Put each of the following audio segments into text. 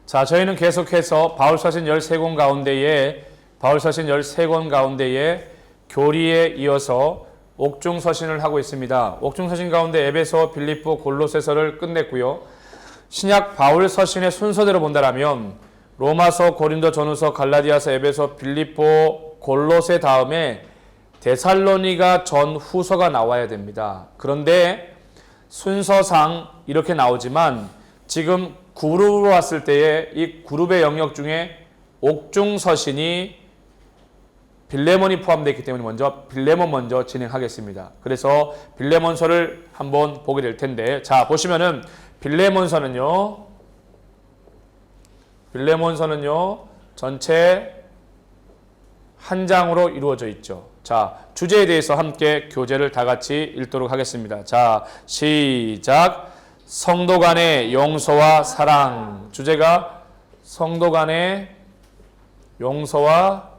자, 저희는 계속해서 바울서신 13권 가운데에 교리에 이어서 옥중서신을 하고 있습니다. 옥중서신 가운데 에베소, 빌립보, 골로새서를 끝냈고요. 신약 바울서신의 순서대로 본다라면 로마서, 고린도, 전후서, 갈라디아서, 에베소, 빌립보, 골로새 다음에 데살로니가 전후서가 나와야 됩니다. 그런데 순서상 이렇게 나오지만 지금 그룹으로 왔을 때에 이 그룹의 영역 중에 옥중서신이 빌레몬이 포함되어 있기 때문에 먼저 빌레몬 먼저 진행하겠습니다. 그래서 빌레몬서를 한번 보게 될 텐데, 자 보시면은 빌레몬서는요 전체 한 장으로 이루어져 있죠. 자, 주제에 대해서 함께 교재를 다 같이 읽도록 하겠습니다. 자, 시작. 성도 간의 용서와 사랑. 주제가 성도 간의 용서와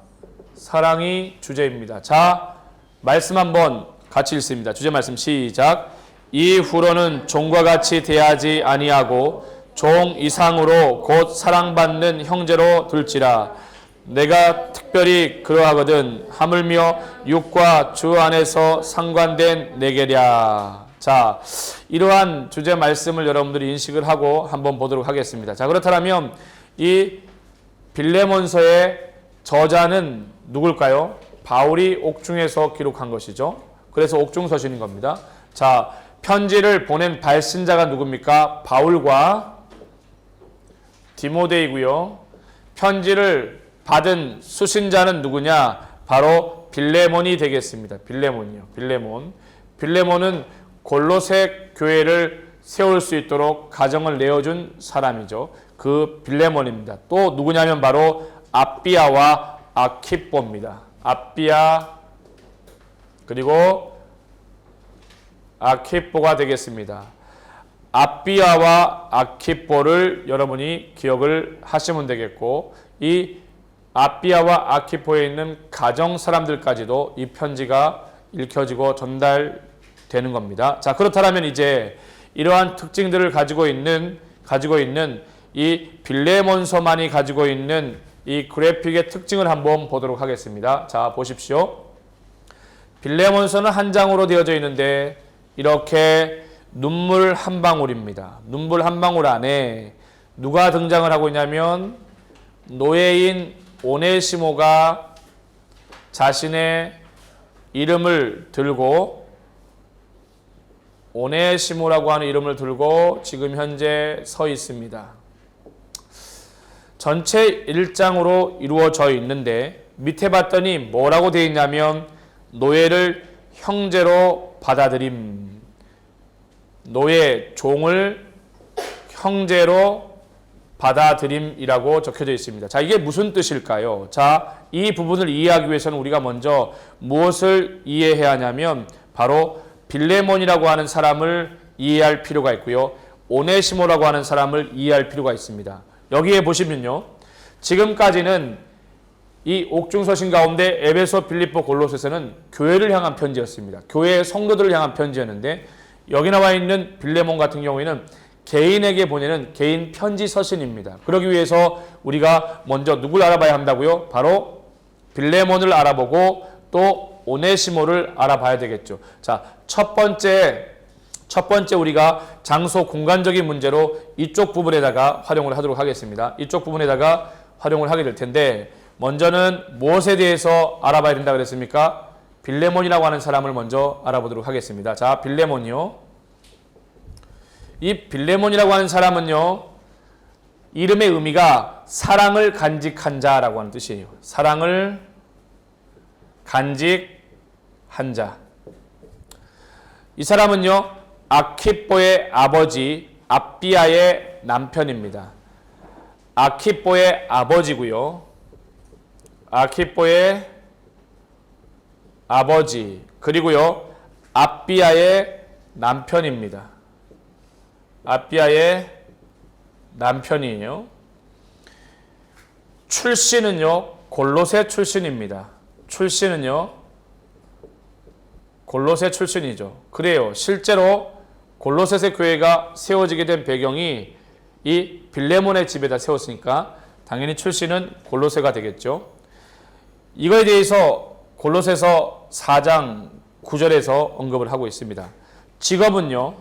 사랑이 주제입니다. 자, 말씀 한번 같이 읽습니다. 주제 말씀 시작. 이후로는 종과 같이 대하지 아니하고 종 이상으로 곧 사랑받는 형제로 둘지라. 내가 특별히 그러하거든 하물며 육과 주 안에서 상관된 내게랴. 자, 이러한 주제 말씀을 여러분들이 인식을 하고 한번 보도록 하겠습니다. 자, 그렇다면 이 빌레몬서의 저자는 누굴까요? 바울이 옥중에서 기록한 것이죠. 그래서 옥중서신인 겁니다. 자, 편지를 보낸 발신자가 누굽니까? 바울과 디모데이고요. 편지를 받은 수신자는 누구냐? 바로 빌레몬이 되겠습니다. 빌레몬은 골로새 교회를 세울 수 있도록 가정을 내어준 사람이죠. 그 빌레몬입니다. 또 누구냐면 바로 아비아와 아키뽀입니다. 아비아 그리고 아키뽀가 되겠습니다. 아비아와 아키뽀를 여러분이 기억을 하시면 되겠고, 이 아비아와 아키포에 있는 가정 사람들까지도 이 편지가 읽혀지고 전달되는 겁니다. 자, 그렇다면 이제 이러한 특징들을 가지고 있는 이 빌레몬서만이 가지고 있는 이 그래픽의 특징을 한번 보도록 하겠습니다. 자, 보십시오. 빌레몬서는 한 장으로 되어져 있는데 이렇게 눈물 한 방울입니다. 눈물 한 방울 안에 누가 등장을 하고 있냐면 노예인 오네시모가 자신의 이름을 들고, 오네시모라고 하는 이름을 들고 지금 현재 서 있습니다. 전체 1장으로 이루어져 있는데 밑에 봤더니 뭐라고 되어 있냐면 노예를 형제로 받아들임, 노예, 종을 형제로 받아들임이라고 적혀져 있습니다. 자, 이게 무슨 뜻일까요? 자, 이 부분을 이해하기 위해서는 우리가 먼저 무엇을 이해해야 하냐면 바로 빌레몬이라고 하는 사람을 이해할 필요가 있고요. 오네시모라고 하는 사람을 이해할 필요가 있습니다. 여기에 보시면요. 지금까지는 이 옥중서신 가운데 에베소, 빌립보, 골로새서는 교회를 향한 편지였습니다. 교회의 성도들을 향한 편지였는데 여기 나와 있는 빌레몬 같은 경우에는 개인에게 보내는 개인 편지 서신입니다. 그러기 위해서 우리가 먼저 누굴 알아봐야 한다고요? 바로 빌레몬을 알아보고 또 오네시모를 알아봐야 되겠죠. 자, 첫 번째 우리가 장소 공간적인 문제로 이쪽 부분에다가 활용을 하도록 하겠습니다. 이쪽 부분에다가 활용을 하게 될 텐데, 먼저는 무엇에 대해서 알아봐야 된다 그랬습니까? 빌레몬이라고 하는 사람을 먼저 알아보도록 하겠습니다. 자, 빌레몬이요. 이 빌레몬이라고 하는 사람은요, 이름의 의미가 사랑을 간직한 자라고 하는 뜻이에요. 사랑을 간직한 자. 이 사람은요, 아키뽀의 아버지 아비아의 남편입니다. 아키뽀의 아버지고요. 아키뽀의 아버지 그리고요 아비아의 남편입니다. 아비아의 남편이에요. 출신은요 골로새 출신입니다. 출신은요 골로새 출신이죠. 그래요. 실제로 골로새 교회가 세워지게 된 배경이 이 빌레몬의 집에다 세웠으니까 당연히 출신은 골로새가 되겠죠. 이거에 대해서 골로새서 4장 9절에서 언급을 하고 있습니다. 직업은요.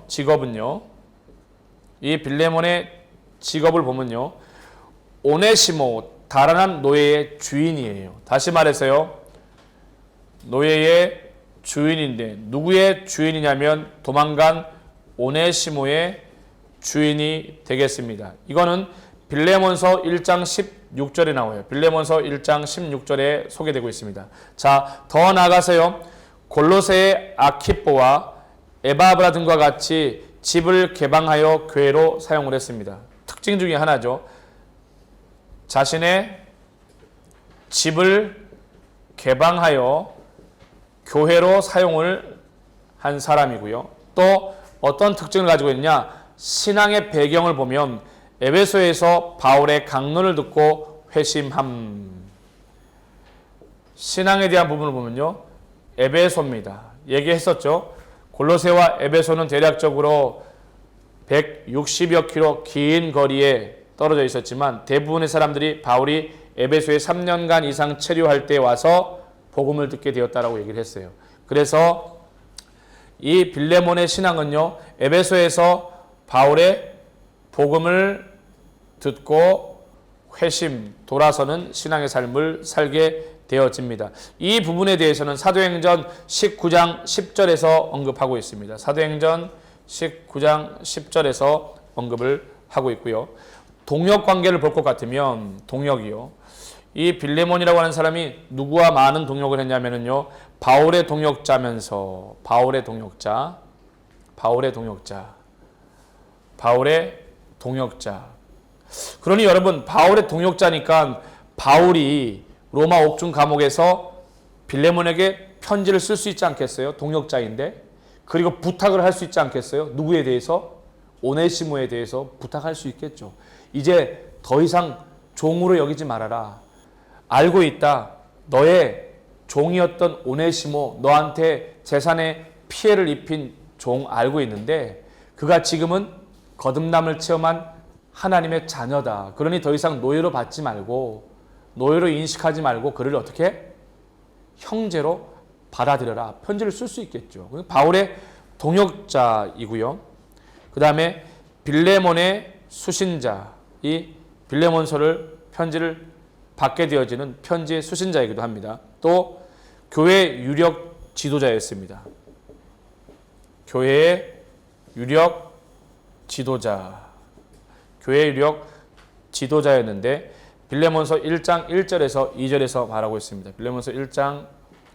이 빌레몬의 직업을 보면요. 오네시모, 달아난 노예의 주인이에요. 다시 말해서요. 노예의 주인인데 누구의 주인이냐면 도망간 오네시모의 주인이 되겠습니다. 이거는 빌레몬서 1장 16절에 나와요. 빌레몬서 1장 16절에 소개되고 있습니다. 자, 더 나아가서요. 골로새의 아키뽀와 에바브라 등과 같이 집을 개방하여 교회로 사용을 했습니다. 특징 중에 하나죠. 자신의 집을 개방하여 교회로 사용을 한 사람이고요. 또 어떤 특징을 가지고 있냐? 신앙의 배경을 보면 에베소에서 바울의 강론을 듣고 회심함. 신앙에 대한 부분을 보면요. 에베소입니다. 얘기했었죠. 골로새와 에베소는 대략적으로 160여 킬로 긴 거리에 떨어져 있었지만 대부분의 사람들이 바울이 에베소에 3년간 이상 체류할 때 와서 복음을 듣게 되었다라고 얘기를 했어요. 그래서 이 빌레몬의 신앙은요. 에베소에서 바울의 복음을 듣고 회심, 돌아서는 신앙의 삶을 살게 되어집니다. 이 부분에 대해서는 사도행전 19장 10절에서 언급하고 있습니다. 사도행전 19장 10절에서 언급을 하고 있고요. 동역 관계를 볼 것 같으면 동역이요. 이 빌레몬이라고 하는 사람이 누구와 많은 동역을 했냐면요. 바울의 동역자면서 바울의 동역자. 그러니 여러분 바울의 동역자니까 바울이 로마 옥중 감옥에서 빌레몬에게 편지를 쓸 수 있지 않겠어요? 동역자인데. 그리고 부탁을 할 수 있지 않겠어요? 누구에 대해서? 오네시모에 대해서 부탁할 수 있겠죠. 이제 더 이상 종으로 여기지 말아라. 알고 있다. 너의 종이었던 오네시모, 너한테 재산에 피해를 입힌 종 알고 있는데 그가 지금은 거듭남을 체험한 하나님의 자녀다. 그러니 더 이상 노예로 받지 말고 노예로 인식하지 말고 그를 어떻게? 형제로 받아들여라. 편지를 쓸 수 있겠죠. 바울의 동역자이고요. 그 다음에 빌레몬의 수신자, 이 빌레몬서를 편지를 받게 되어지는 편지의 수신자이기도 합니다. 또 교회 유력 지도자였습니다. 교회의 유력 지도자였는데 빌레몬서 1장 1절에서 2절에서 말하고 있습니다. 빌레몬서 1장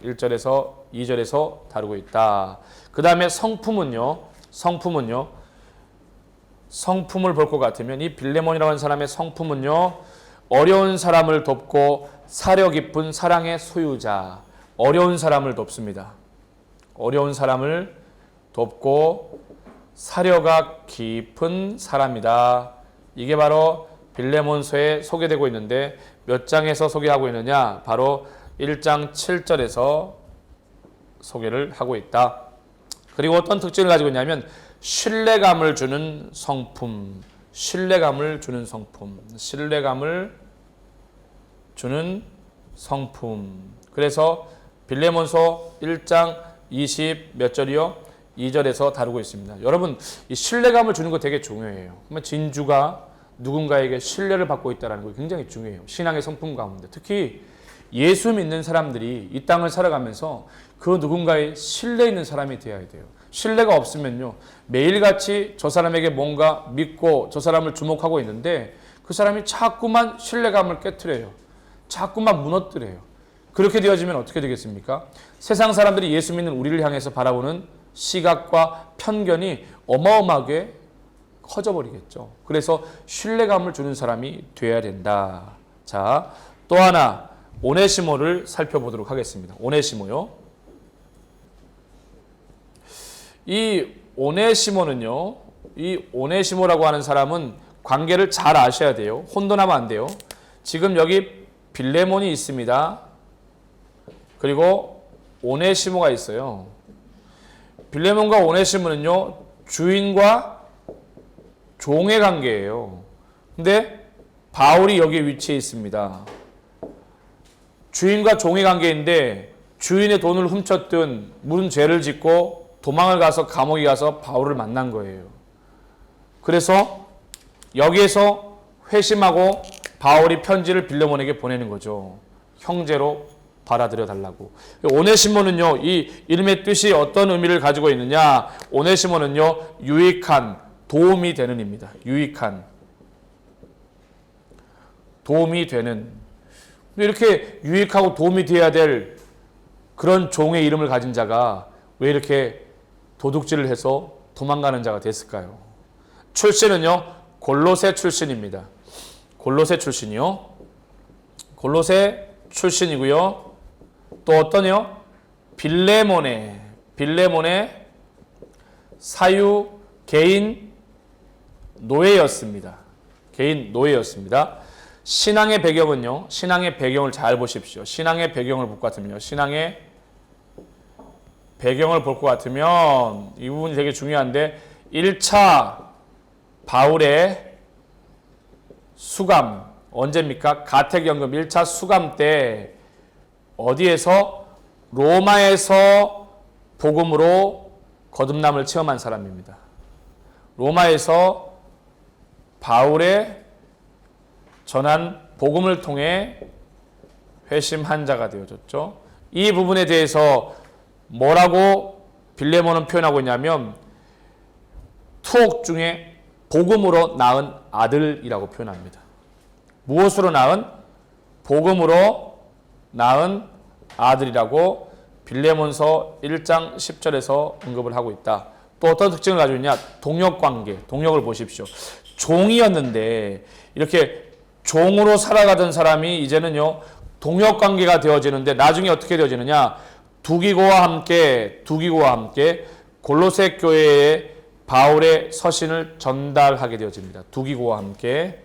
1절에서 2절에서 다루고 있다. 그 다음에 성품을 볼 것 같으면 이 빌레몬이라고 하는 사람의 성품은요. 어려운 사람을 돕고 사려 깊은 사랑의 소유자. 어려운 사람을 돕습니다. 어려운 사람을 돕고 사려가 깊은 사람이다. 이게 바로 빌레몬서에 소개되고 있는데 몇 장에서 소개하고 있느냐? 바로 1장 7절에서 소개를 하고 있다. 그리고 어떤 특징을 가지고 있냐면 신뢰감을 주는 성품. 그래서 빌레몬서 1장 20 몇 절이요? 2절에서 다루고 있습니다. 여러분, 이 신뢰감을 주는 거 되게 중요해요. 그러면 진주가 누군가에게 신뢰를 받고 있다는 거 굉장히 중요해요. 신앙의 성품 가운데. 특히 예수 믿는 사람들이 이 땅을 살아가면서 그 누군가의 신뢰 있는 사람이 되어야 돼요. 신뢰가 없으면요. 매일같이 저 사람에게 뭔가 믿고 저 사람을 주목하고 있는데 그 사람이 자꾸만 신뢰감을 깨트려요. 자꾸만 무너뜨려요. 그렇게 되어지면 어떻게 되겠습니까? 세상 사람들이 예수 믿는 우리를 향해서 바라보는 시각과 편견이 어마어마하게 커져버리겠죠. 그래서 신뢰감을 주는 사람이 되어야 된다. 자, 또 하나 오네시모를 살펴보도록 하겠습니다. 오네시모요. 이 오네시모는요. 이 오네시모라고 하는 사람은 관계를 잘 아셔야 돼요. 혼돈하면 안 돼요. 지금 여기 빌레몬이 있습니다. 그리고 오네시모가 있어요. 빌레몬과 오네시모는요. 주인과 종의 관계예요. 근데 바울이 여기에 위치해 있습니다. 주인과 종의 관계인데 주인의 돈을 훔쳤든 무슨 죄를 짓고 도망을 가서 감옥에 가서 바울을 만난 거예요. 그래서 여기에서 회심하고 바울이 편지를 빌레몬에게 보내는 거죠. 형제로 받아들여 달라고. 오네시모는요, 이 이름의 뜻이 어떤 의미를 가지고 있느냐? 오네시모는요, 유익한, 도움이 되는 입니다. 유익한, 도움이 되는. 이렇게 유익하고 도움이 되어야 될 그런 종의 이름을 가진 자가 왜 이렇게 도둑질을 해서 도망가는 자가 됐을까요? 출신은요, 골로새 출신입니다. 골로새 출신이요. 골로새 출신이고요. 또 어떠냐? 빌레몬의 사유 개인 노예였습니다. 개인 노예였습니다. 신앙의 배경은요. 신앙의 배경을 잘 보십시오. 신앙의 배경을 볼 것 같으면 신앙의 배경을 볼 것 같으면 이 부분이 되게 중요한데 1차 바울의 수감 언제입니까? 가택연금 1차 수감 때 어디에서? 로마에서 복음으로 거듭남을 체험한 사람입니다. 로마에서 바울의 전한 복음을 통해 회심한 자가 되어졌죠. 이 부분에 대해서 뭐라고 빌레몬은 표현하고 있냐면 투옥 중에 복음으로 낳은 아들이라고 표현합니다. 무엇으로 낳은? 복음으로 낳은 아들이라고 빌레몬서 1장 10절에서 언급을 하고 있다. 또 어떤 특징을 가지고 있냐? 동역관계, 동역을 보십시오. 종이었는데 이렇게 종으로 살아가던 사람이 이제는요 동역관계가 되어지는데 나중에 어떻게 되어지느냐? 두기고와 함께 골로새 교회에 바울의 서신을 전달하게 되어집니다. 두기고와 함께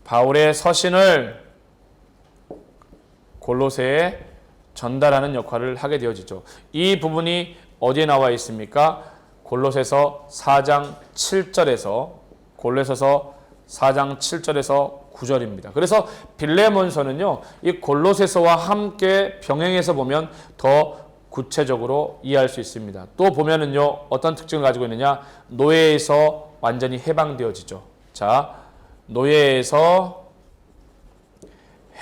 바울의 서신을 골로새에 전달하는 역할을 하게 되어지죠. 이 부분이 어디에 나와 있습니까? 골로새서 4장 7절에서 9절입니다. 그래서 빌레몬서는요, 이 골로새서와 함께 병행해서 보면 더 구체적으로 이해할 수 있습니다. 또 보면은요, 어떤 특징을 가지고 있느냐? 노예에서 완전히 해방되어지죠. 자, 노예에서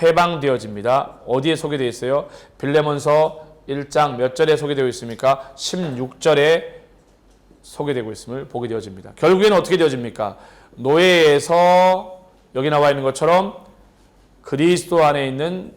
해방되어집니다. 어디에 소개되어 있어요? 빌레몬서 1장 몇 절에 소개되어 있습니까? 16절에 소개되고 있음을 보게 되어집니다. 결국에는 어떻게 되어집니까? 노예에서 여기 나와 있는 것처럼 그리스도 안에 있는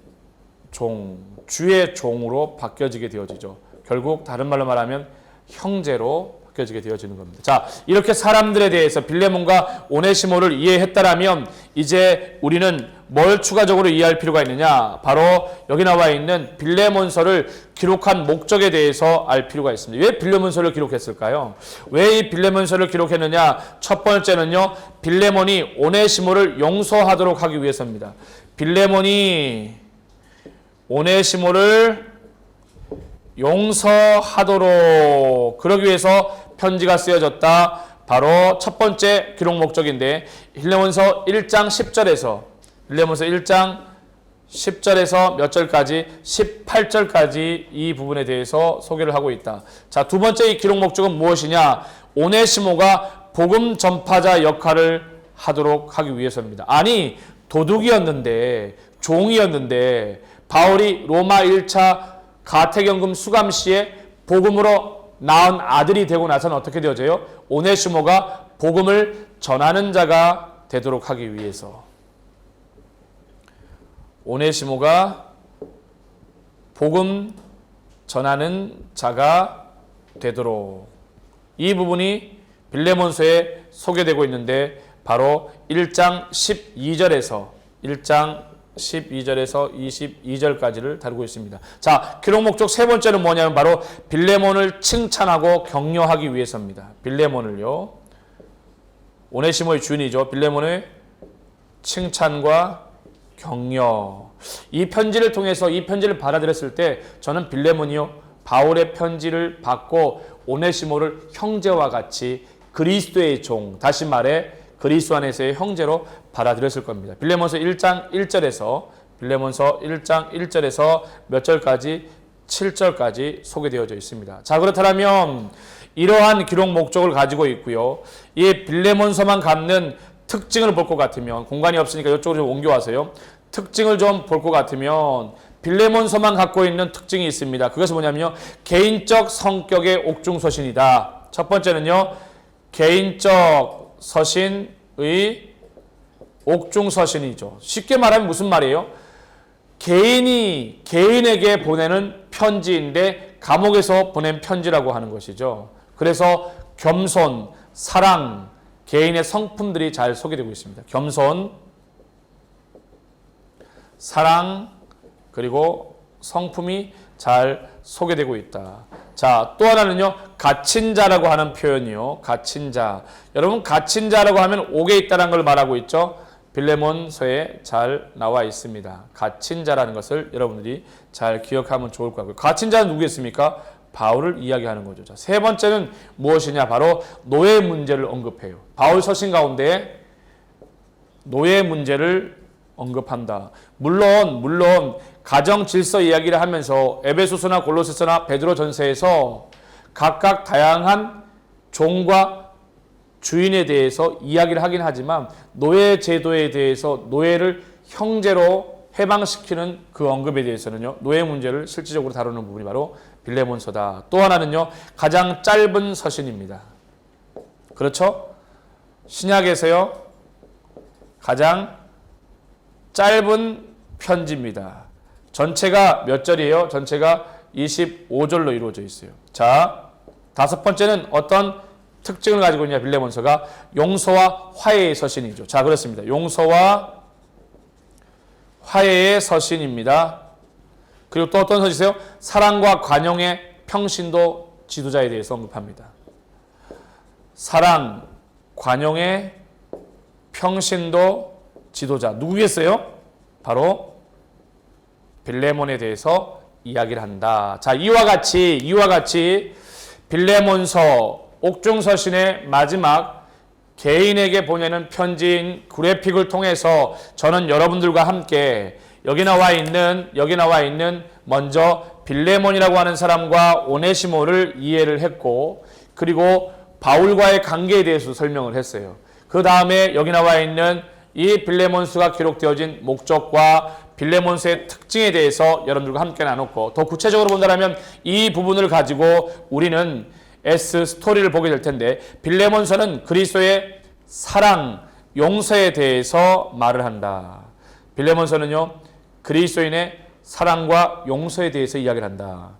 종, 주의 종으로 바뀌어지게 되어지죠. 결국 다른 말로 말하면 형제로 바뀌어지게 되어지는 겁니다. 자, 이렇게 사람들에 대해서 빌레몬과 오네시모를 이해했다라면 이제 우리는 뭘 추가적으로 이해할 필요가 있느냐? 바로 여기 나와 있는 빌레몬서를 기록한 목적에 대해서 알 필요가 있습니다. 왜 빌레몬서를 기록했을까요? 왜 이 빌레몬서를 기록했느냐? 첫 번째는요, 빌레몬이 오네시모를 용서하도록 하기 위해서입니다. 빌레몬이 오네시모를 용서하도록 그러기 위해서 편지가 쓰여졌다. 바로 첫 번째 기록 목적인데 빌레몬서 1장 10절에서 몇 절까지? 18절까지 이 부분에 대해서 소개를 하고 있다. 자, 두 번째 이 기록 목적은 무엇이냐? 오네시모가 복음 전파자 역할을 하도록 하기 위해서입니다. 아니, 도둑이었는데, 종이었는데 바울이 로마 1차 가택연금 수감 시에 복음으로 낳은 아들이 되고 나서는 어떻게 되어져요? 오네시모가 복음을 전하는 자가 되도록 하기 위해서. 오네시모가 복음 전하는 자가 되도록. 이 부분이 빌레몬서에 소개되고 있는데 바로 1장 12절에서 22절까지를 다루고 있습니다. 자, 기록 목적 세 번째는 뭐냐면 바로 빌레몬을 칭찬하고 격려하기 위해서입니다. 빌레몬을요. 오네시모의 주인이죠. 빌레몬의 칭찬과 격려. 이 편지를 통해서 이 편지를 받아들였을 때 저는 빌레몬이요. 바울의 편지를 받고 오네시모를 형제와 같이 그리스도의 종, 다시 말해 그리스도 안에서의 형제로 받아들였을 겁니다. 빌레몬서 1장 1절에서 몇 절까지? 7절까지 소개되어져 있습니다. 자, 그렇다면 이러한 기록 목적을 가지고 있고요. 이 빌레몬서만 갖는 특징을 볼 것 같으면, 공간이 없으니까 이쪽으로 좀 옮겨와서요. 특징을 좀 볼 것 같으면 빌레몬서만 갖고 있는 특징이 있습니다. 그것은 뭐냐면요, 개인적 성격의 옥중서신이다. 첫 번째는요, 개인적 서신의 옥중서신이죠. 쉽게 말하면 무슨 말이에요? 개인이 개인에게 보내는 편지인데 감옥에서 보낸 편지라고 하는 것이죠. 그래서 겸손, 사랑, 개인의 성품들이 잘 소개되고 있습니다. 겸손, 사랑, 그리고 성품이 잘 소개되고 있다. 자, 또 하나는요, 갇힌 자라고 하는 표현이요. 갇힌 자. 여러분, 갇힌 자라고 하면 옥에 있다는 걸 말하고 있죠. 빌레몬서에 잘 나와 있습니다. 갇힌 자라는 것을 여러분들이 잘 기억하면 좋을 것 같고요. 갇힌 자는 누구겠습니까? 바울을 이야기하는 거죠. 자, 세 번째는 무엇이냐? 바로 노예 문제를 언급해요. 바울 서신 가운데 노예 문제를 언급한다. 물론 가정 질서 이야기를 하면서 에베소서나 골로새서나 베드로 전서에서 각각 다양한 종과 주인에 대해서 이야기를 하긴 하지만 노예 제도에 대해서 노예를 형제로 해방시키는 그 언급에 대해서는요, 노예 문제를 실질적으로 다루는 부분이 바로 빌레몬서다. 또 하나는요, 가장 짧은 서신입니다. 그렇죠? 신약에서요, 가장 짧은 편지입니다. 전체가 몇 절이에요? 전체가 25절로 이루어져 있어요. 자, 다섯 번째는 어떤 특징을 가지고 있냐? 빌레몬서가 용서와 화해의 서신이죠. 자, 그렇습니다. 용서와 화해의 서신입니다. 그리고 또 어떤 서신이세요? 사랑과 관용의 평신도 지도자에 대해서 언급합니다. 사랑, 관용의 평신도 지도자. 누구겠어요? 바로 빌레몬에 대해서 이야기를 한다. 자, 이와 같이 빌레몬서 옥중서신의 마지막 개인에게 보내는 편지인 그래픽을 통해서 저는 여러분들과 함께 여기 나와 있는 먼저 빌레몬이라고 하는 사람과 오네시모를 이해를 했고, 그리고 바울과의 관계에 대해서 설명을 했어요. 그 다음에 여기 나와 있는 이 빌레몬서가 기록되어진 목적과 빌레몬서의 특징에 대해서 여러분들과 함께 나눴고, 더 구체적으로 본다면 이 부분을 가지고 우리는 S 스토리를 보게 될 텐데, 빌레몬서는 그리스도의 사랑, 용서에 대해서 말을 한다. 빌레몬서는요, 그리스도인의 사랑과 용서에 대해서 이야기를 한다.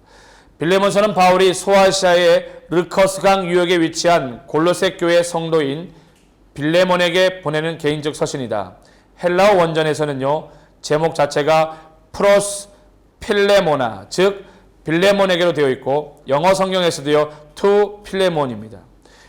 빌레몬서는 바울이 소아시아의 르커스강 유역에 위치한 골로새 교회 성도인 빌레몬에게 보내는 개인적 서신이다. 헬라어 원전에서는요, 제목 자체가 프로스 필레모나, 즉 빌레몬에게로 되어 있고, 영어 성경에서도요, to 필레몬입니다.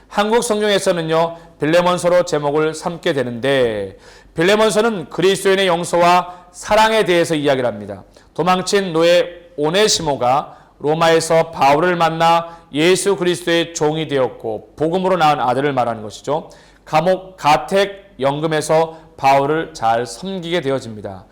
한국 성경에서는요, 빌레몬서로 제목을 삼게 되는데, 빌레몬서는 그리스도인의 용서와 사랑에 대해서 이야기를 합니다. 도망친 노예 오네시모가 로마에서 바울을 만나 예수 그리스도의 종이 되었고 복음으로 낳은 아들을 말하는 것이죠. 감옥 가택 연금에서 바울을 잘 섬기게 되어집니다.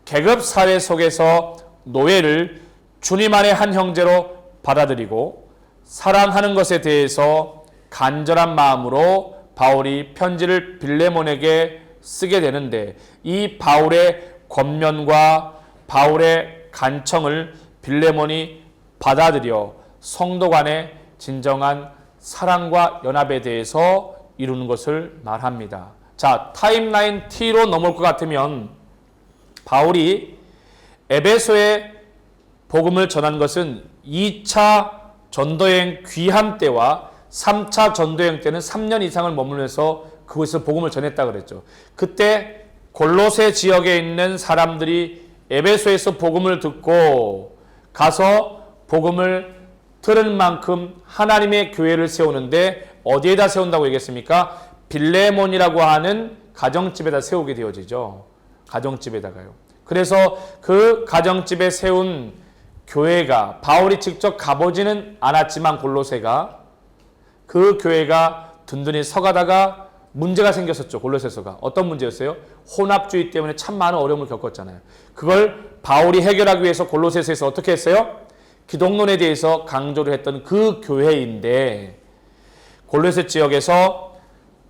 계급 사회 속에서 노예를 주님 안의 한 형제로 받아들이고 사랑하는 것에 대해서 간절한 마음으로 바울이 편지를 빌레몬에게 쓰게 되는데, 이 바울의 권면과 바울의 간청을 빌레몬이 받아들여 성도 간의 진정한 사랑과 연합에 대해서 이루는 것을 말합니다. 자, 타임라인 T로 넘어올 것 같으면 바울이 에베소에 복음을 전한 것은 2차 전도여행 귀함 때와 3차 전도여행 때는 3년 이상을 머물면서 그곳에서 복음을 전했다 그랬죠. 그때 골로새 지역에 있는 사람들이 에베소에서 복음을 듣고 가서 복음을 들은 만큼 하나님의 교회를 세우는데 어디에다 세운다고 얘기했습니까? 빌레몬이라고 하는 가정집에다 세우게 되어지죠. 가정집에다가요. 그래서 그 가정집에 세운 교회가 바울이 직접 가보지는 않았지만 골로새가 그 교회가 든든히 서가다가 문제가 생겼었죠. 골로새서가. 어떤 문제였어요? 혼합주의 때문에 참 많은 어려움을 겪었잖아요. 그걸 바울이 해결하기 위해서 골로새서에서 어떻게 했어요? 기독론에 대해서 강조를 했던 그 교회인데 골로새 지역에서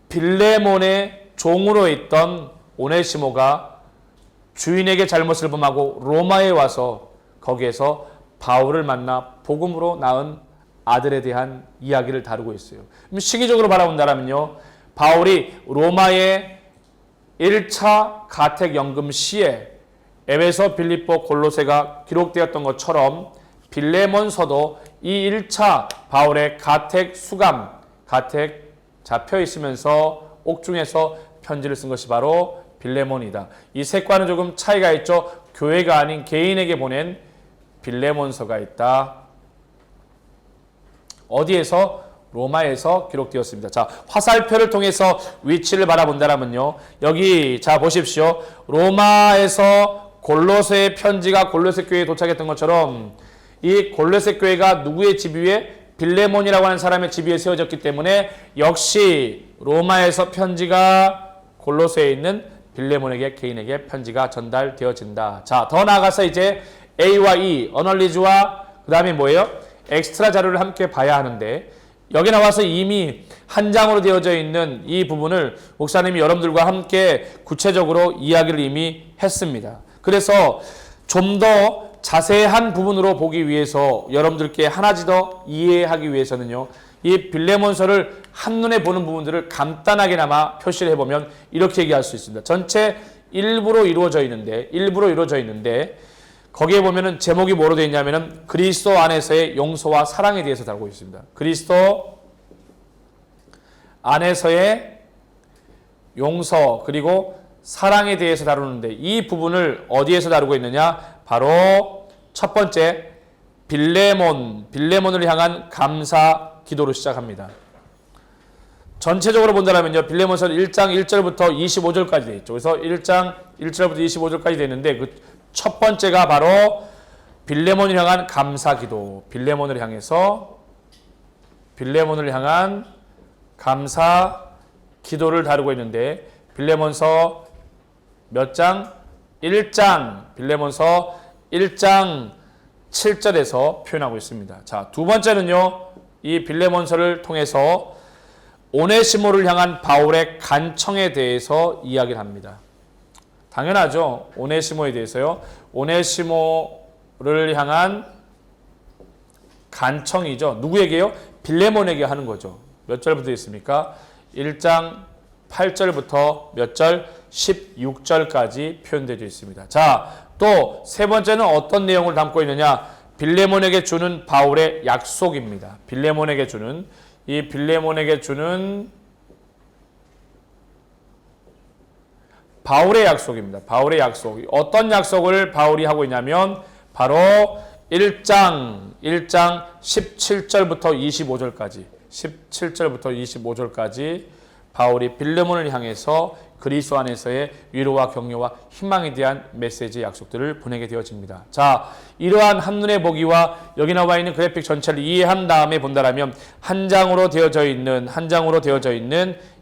빌레몬의 종으로 있던 오네시모가 주인에게 잘못을 범하고 로마에 와서 거기에서 바울을 만나 복음으로 낳은 아들에 대한 이야기를 다루고 있어요. 시기적으로 바라본다면요, 바울이 로마의 1차 가택연금 시에 에베소, 빌립보, 골로새가 기록되었던 것처럼 빌레몬서도 이 1차 바울의 가택 수감, 가택 잡혀 있으면서 옥중에서 편지를 쓴 것이 바로 빌레몬이다. 이 색과는 조금 차이가 있죠. 교회가 아닌 개인에게 보낸 빌레몬서가 있다. 어디에서? 로마에서 기록되었습니다. 자, 화살표를 통해서 위치를 바라본다면요. 여기 자 보십시오. 로마에서 골로새 편지가 골로새 교회에 도착했던 것처럼 이 골로새 교회가 누구의 집 위에? 빌레몬이라고 하는 사람의 집 위에 세워졌기 때문에 역시 로마에서 편지가 골로새에 있는 빌레몬에게 개인에게 편지가 전달되어진다. 자, 더 나아가서 이제 A와 E, 어널리즈와 그 다음에 뭐예요? 엑스트라 자료를 함께 봐야 하는데 여기 나와서 이미 한 장으로 되어져 있는 이 부분을 목사님이 여러분들과 함께 구체적으로 이야기를 이미 했습니다. 그래서 좀 더 자세한 부분으로 보기 위해서 여러분들께 하나씩 더 이해하기 위해서는요, 이 빌레몬서를 한눈에 보는 부분들을 간단하게나마 표시를 해보면 이렇게 얘기할 수 있습니다. 전체 일부로 이루어져 있는데 거기에 보면은 제목이 뭐로 되어 있냐면은 그리스도 안에서의 용서와 사랑에 대해서 다루고 있습니다. 그리스도 안에서의 용서 그리고 사랑에 대해서 다루는데 이 부분을 어디에서 다루고 있느냐? 바로 첫 번째 빌레몬을 향한 감사 기도로 시작합니다. 전체적으로 본다면요, 빌레몬서는 1장 1절부터 25절까지 되어 있죠. 그래서 1장 1절부터 25절까지 되어 있는데 그 첫 번째가 바로 빌레몬을 향한 감사 기도. 빌레몬을 향한 감사 기도를 다루고 있는데 빌레몬서 몇 장? 1장. 빌레몬서 1장 7절에서 표현하고 있습니다. 자, 두 번째는요, 이 빌레몬서를 통해서 오네시모를 향한 바울의 간청에 대해서 이야기를 합니다. 당연하죠. 오네시모에 대해서요. 오네시모를 향한 간청이죠. 누구에게요? 빌레몬에게 하는 거죠. 몇 절부터 있습니까? 1장 8절부터 몇 절? 16절까지 표현되어 있습니다. 자, 또 세 번째는 어떤 내용을 담고 있느냐? 빌레몬에게 주는 바울의 약속입니다. 빌레몬에게 주는 바울의 약속입니다. 바울의 약속. 어떤 약속을 바울이 하고 있냐면 바로 1장 17절부터 25절까지 바울이 빌레몬을 향해서 그리스도 안에서의 위로와 격려와 희망에 대한 메시지 약속들을 보내게 되어집니다. 자, 이러한 한눈에 보기와 여기 나와 있는 그래픽 전체를 이해한 다음에 본다라면 한 장으로 되어져 있는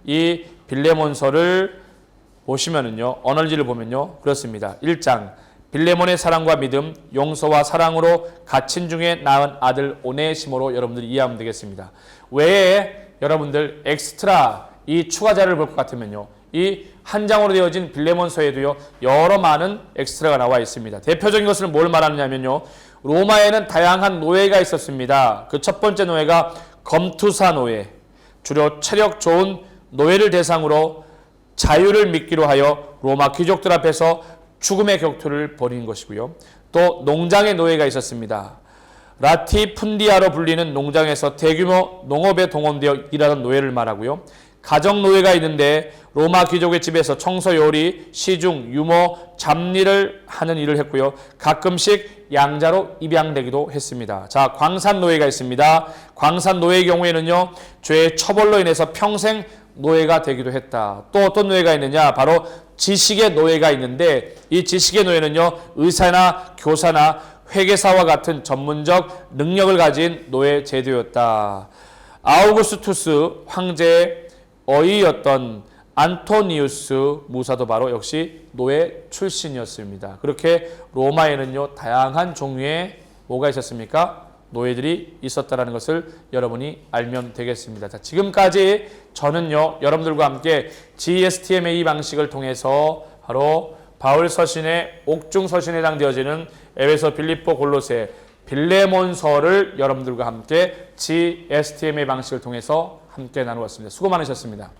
이 빌레몬서를 보시면은요, 언어지를 보면요, 그렇습니다. 1장 빌레몬의 사랑과 믿음, 용서와 사랑으로 갇힌 중에 낳은 아들 오네시모로 여러분들이 이해하면 되겠습니다. 외에 여러분들 엑스트라 이 추가 자료를 볼 것 같으면요, 이 한 장으로 되어진 빌레몬서에도요 여러 많은 엑스트라가 나와 있습니다. 대표적인 것은 뭘 말하느냐면요, 로마에는 다양한 노예가 있었습니다. 그 첫 번째 노예가 검투사 노예, 주로 체력 좋은 노예를 대상으로 자유를 믿기로 하여 로마 귀족들 앞에서 죽음의 격투를 벌인 것이고요. 또 농장의 노예가 있었습니다. 라티푼디아로 불리는 농장에서 대규모 농업에 동원되어 일하던 노예를 말하고요. 가정 노예가 있는데 로마 귀족의 집에서 청소, 요리, 시중, 유모, 잡일을 하는 일을 했고요. 가끔씩 양자로 입양되기도 했습니다. 자, 광산 노예가 있습니다. 광산 노예의 경우에는요, 죄의 처벌로 인해서 평생 노예가 되기도 했다. 또 어떤 노예가 있느냐? 바로 지식의 노예가 있는데 이 지식의 노예는요, 의사나 교사나 회계사와 같은 전문적 능력을 가진 노예 제도였다. 아우구스투스 황제의 어이였던 안토니우스 무사도 바로 역시 노예 출신이었습니다. 그렇게 로마에는요 다양한 종류의 뭐가 있었습니까? 노예들이 있었다라는 것을 여러분이 알면 되겠습니다. 자, 지금까지 저는요 여러분들과 함께 GSTMA 방식을 통해서 바로 바울 서신의 옥중 서신에 해당되어지는 에베소, 빌립보, 골로새, 빌레몬서를 여러분들과 함께 GSTMA 방식을 통해서 함께 나누었습니다. 수고 많으셨습니다.